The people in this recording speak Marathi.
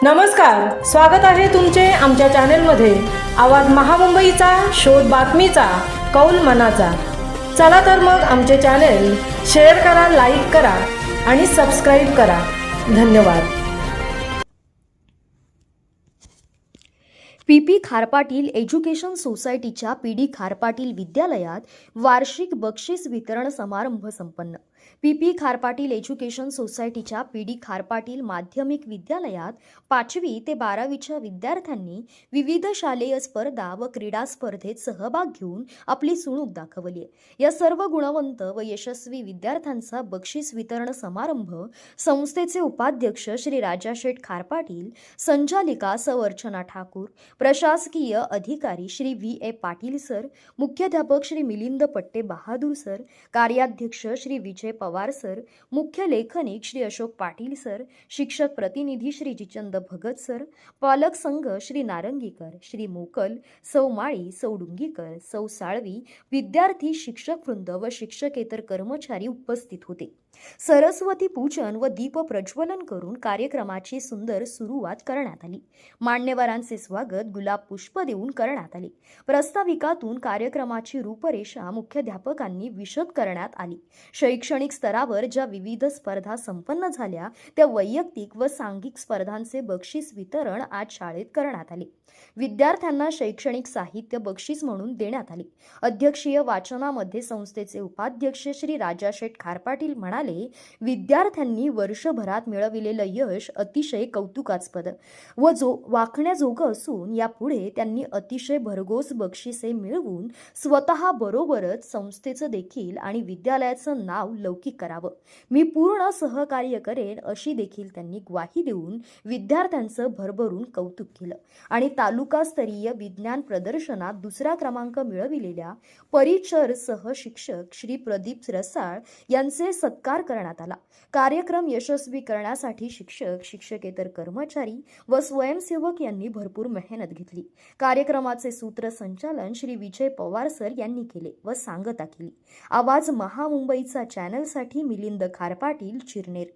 नमस्कार, स्वागत आहे तुमचे आमच्या चॅनेलमध्ये। आवाज महामुंबईचा, शोध बातमीचा, कौल मनाचा। चला तर मग आमचे चॅनेल शेअर करा, लाईक करा आणि सबस्क्राईब करा। धन्यवाद। पी खारपाटील एज्युकेशन सोसायटीच्या पी खारपाटील विद्यालयात वार्षिक बक्षीस वितरण समारंभ संपन्न। पी खारपाटील एज्युकेशन सोसायटीच्या पी खारपाटील माध्यमिक विद्यालयात 5वी ते 12वीच्या विद्यार्थ्यांनी विविध शालेय स्पर्धा व क्रीडा स्पर्धेत सहभाग घेऊन आपली सुणूक दाखवली आहे। या सर्व गुणवंत व यशस्वी विद्यार्थ्यांचा बक्षीस वितरण समारंभ संस्थेचे उपाध्यक्ष श्री राजाशेठ खारपाटील, संचालिका सौ अर्चना ठाकूर, प्रशासकीय अधिकारी श्री V.A. पाटील सर, मुख्याध्यापक श्री मिलिंद पट्टे बहादूर सर, कार्याध्यक्ष श्री विजय पवार सर, मुख्य लेखनिक श्री अशोक पाटील सर, शिक्षक प्रतिनिधी श्री जिचंद भगत सर, पालक संघ श्री नारंगीकर, श्री मोकल, सौ माळी, सौ डुंगीकर, सौ साळवी, विद्यार्थी, शिक्षक वृंद व शिक्षकेतर कर्मचारी उपस्थित होते। सरस्वती पूजन व दीप प्रज्वलन करून कार्यक्रमाची सुंदर सुरुवात करण्यात आली। मान्यवरांचे स्वागत गुलाब पुष्प देऊन करण्यात आले। प्रस्ताविकातून कार्यक्रमाची रूपरेषा मुख्याध्यापकांनी विशद करण्यात आली। शैक्षणिक स्तरावर ज्या विविध स्पर्धा संपन्न झाल्या त्या वैयक्तिक व सांघिक स्पर्धांचे बक्षीस वितरण आज शाळेत करण्यात आले। विद्यार्थ्यांना शैक्षणिक साहित्य बक्षीस म्हणून देण्यात आले। अध्यक्षीय वाचनामध्ये संस्थेचे उपाध्यक्ष श्री राजाशेठ खारपाटील म्हणाले, विद्यार्थ्यांनी वर्षभरात मिळविलेलं यश अतिशय कौतुकास्पद व वाखण्याजोगं असून यापुढे त्यांनी अतिशय भरघोस बक्षिसे मिळवून स्वतः बरोबरच संस्थेचं देखील आणि विद्यालयाचं नाव लौकिक करावं। मी पूर्ण सहकार्य करेन अशी देखील त्यांनी ग्वाही देऊन विद्यार्थ्यांचं भरभरून कौतुक केलं आणि तालुकास्तरीय विज्ञान प्रदर्शनात दुसरा क्रमांक मिळविलेल्या परिचर सह शिक्षक श्री प्रदीप रसाळ यांचे सत्कार करण्यात आला। कार्यक्रम यशस्वी करण्यासाठी शिक्षक, शिक्षकेतर कर्मचारी व स्वयंसेवक यांनी भरपूर मेहनत घेतली। कार्यक्रमाचे सूत्रसंचालन श्री विजय पवार सर यांनी केले व सांगता केली। आवाज महामुंबईचा चॅनलसाठी मिलिंद खारपाटील, चिरनेर।